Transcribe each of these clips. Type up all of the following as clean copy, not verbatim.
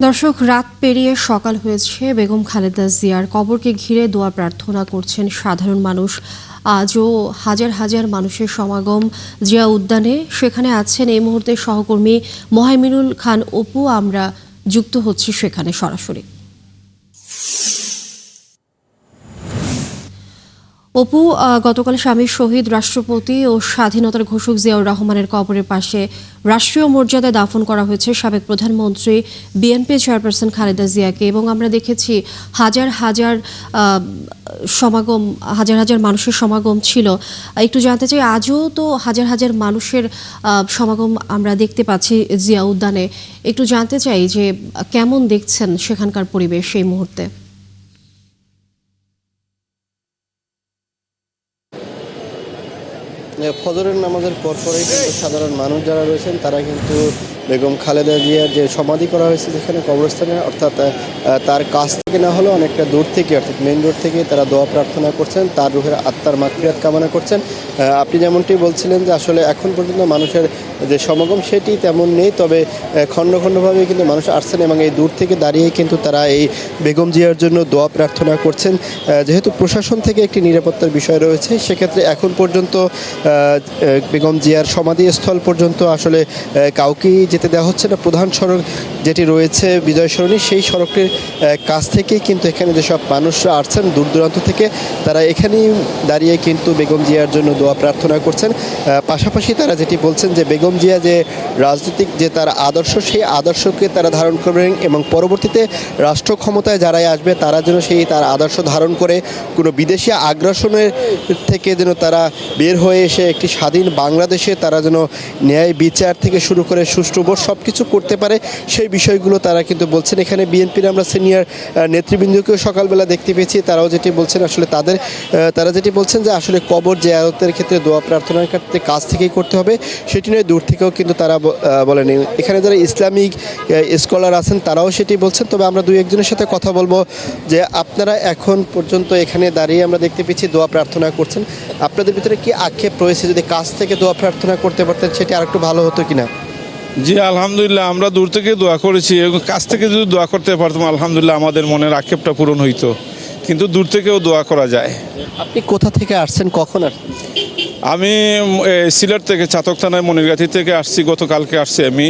দর্শক, রাত পেরিয়ে সকাল হয়েছে। বেগম খালেদা জিয়ার কবরকে ঘিরে দোয়া প্রার্থনা করছেন সাধারণ মানুষ। আজও হাজার হাজার মানুষের সমাগম জিয়া উদ্যানে। সেখানে আছেন এই মুহূর্তে সহকর্মী মোহাইমিনুল খান অপু। আমরা যুক্ত হচ্ছি সেখানে সরাসরি। অপু, গতকাল স্বামী শহীদ রাষ্ট্রপতি ও স্বাধীনতার ঘোষক জিয়াউর রহমানের কবরের পাশে রাষ্ট্রীয় মর্যাদায় দাফন করা হয়েছে সাবেক প্রধানমন্ত্রী বিএনপি চেয়ারপারসন খালেদা জিয়াকে, এবং আমরা দেখেছি হাজার হাজার সমাগম, হাজার হাজার মানুষের সমাগম ছিল। একটু জানতে চাই, আজও তো হাজার হাজার মানুষের সমাগম আমরা দেখতে পাচ্ছি জিয়া উদ্যানে। একটু জানতে চাই যে কেমন দেখছেন সেখানকার পরিবেশ এই মুহূর্তে। ফজরের নামাজের পরপরই কিন্তু সাধারণ মানুষ যারা রয়েছেন তারা কিন্তু বেগম খালেদা জিয়ার যে সমাধি করা হয়েছে যেখানে কবরস্থানে, অর্থাৎ তার কাছ থেকে না হলেও অনেকটা দূর থেকে, অর্থাৎ মেইন রোড থেকে তারা দোয়া প্রার্থনা করছেন, তার রুহের আত্মার মাগফিরাত কামনা করছেন। আপনি যেমনটি বলছিলেন যে আসলে এখন পর্যন্ত মানুষের যে সমাগম সেটি তেমন নেই, তবে খণ্ড খণ্ডভাবে কিন্তু মানুষ আসছেন এবং এই দূর থেকে দাঁড়িয়ে কিন্তু তারা এই বেগম জিয়ার জন্য দোয়া প্রার্থনা করছেন। যেহেতু প্রশাসন থেকে একটি নিরাপত্তার বিষয় রয়েছে, সেক্ষেত্রে এখন পর্যন্ত বেগম জিয়ার সমাধিস্থল পর্যন্ত আসলে কাউকেই যেতে দেওয়া হচ্ছে না। প্রধান সড়ক যেটি রয়েছে বিজয় সরণি, সেই সড়কের কাছ থেকেই কিন্তু এখানে যেসব মানুষরা আসছেন দূর দূরান্ত থেকে, তারা এখানেই দাঁড়িয়ে কিন্তু বেগম জিয়ার জন্য দোয়া প্রার্থনা করছেন। পাশাপাশি তারা যেটি বলছেন যে বেগম জিয়া যে রাজনৈতিক যে তার আদর্শ, সেই আদর্শকে তারা ধারণ করবেন এবং পরবর্তীতে রাষ্ট্র ক্ষমতায় যারাই আসবে তারা যেন সেই তার আদর্শ ধারণ করে কোনো বিদেশি আগ্রাসনের থেকে যেন তারা বের হয়ে এসে একটি স্বাধীন বাংলাদেশে তারা যেন ন্যায় বিচার থেকে শুরু করে সুষ্ঠু ভোট সব কিছু করতে পারে, সেই বিষয়গুলো তারা কিন্তু বলছেন। এখানে বিএনপির আমরা সিনিয়র নেতৃবৃন্দকেও সকালবেলা দেখতে পেয়েছি, তারাও যেটি বলছেন আসলে তারা যেটি বলছেন যে আসলে কবর জিয়ারতের ক্ষেত্রে দোয়া প্রার্থনার ক্ষেত্রে কাছ থেকেই করতে হবে, সেটি নয় দূর থেকেও কিন্তু তারা বলেন। এখানে যারা ইসলামিক স্কলার আছেন তারাও সেটি বলছেন। তবে আমরা দুই একজনের সাথে কথা বলবো যে আপনারা এখন পর্যন্ত এখানে দাঁড়িয়ে আমরা দেখতে পেয়েছি দোয়া প্রার্থনা করছেন, আপনাদের ভিতরে কি আক্ষেপ রয়েছে যদি কাছ থেকে দোয়া প্রার্থনা করতে পারতেন সেটি আরেকটু ভালো হতো কিনা? জি আলহামদুলিল্লাহ, আমরা দূর থেকে দোয়া করেছি এবং কাছ থেকে যদি দোয়া করতে পারতাম আলহামদুলিল্লাহ আমাদের মনের আক্ষেপটা পূরণ হইতো, কিন্তু দূর থেকেও দোয়া করা যায়। আপনি কোথা থেকে আসছেন, কখন আসছেন? আমি সিলেট থেকে চাতক থানায় মনিরগাছি থেকে আসছি, গতকালকে আসছি। আমি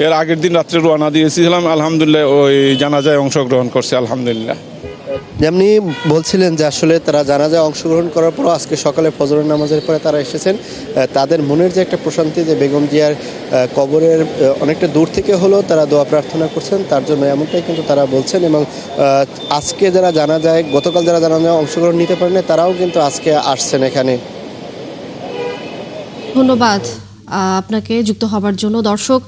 এর আগের দিন রাত্রে রওনা দিয়েছিলাম, আলহামদুলিল্লাহ ওই জানাজায় অংশগ্রহণ করছি আলহামদুলিল্লাহ। যেমনি বলছিলেন যে আসলে তারা জানাজায় অংশগ্রহণ করার পরও আজকে সকালে ফজরের নামাজের পরে তারা এসেছেন, তাদের মনের যে একটা প্রশান্তি যে বেগম জিয়ার কবরের অনেকটা দূর থেকে হলেও তারা দোয়া প্রার্থনা করছেন, তার জন্য এমনটাই কিন্তু তারা বলছেন। এবং আজকে যারা জানাজায়, গতকাল যারা জানাজায় অংশগ্রহণ নিতে পারেন তারাও কিন্তু আজকে আসছেন এখানে। ধন্যবাদ আপনাকে যুক্ত হবার জন্য। দর্শক,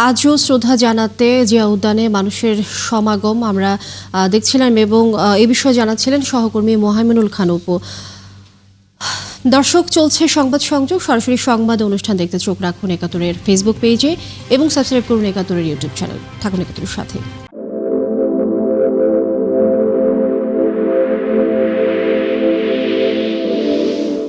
আজও শ্রদ্ধা জানাতে জিয়া উদ্যানে মানুষের সমাগম আমরা দেখছিলাম, এবং এ বিষয়ে জানাচ্ছিলেন সহকর্মী মোহাইমিনুল খান অপু। দর্শক, চলছে সংবাদ সংযোগ। সরাসরি সংবাদ অনুষ্ঠান দেখতে চোখ রাখুন একাত্তরের ফেসবুক পেজে এবং সাবস্ক্রাইব করুন একাত্তরের ইউটিউব চ্যানেল। থাকুন একাত্তরের সাথে।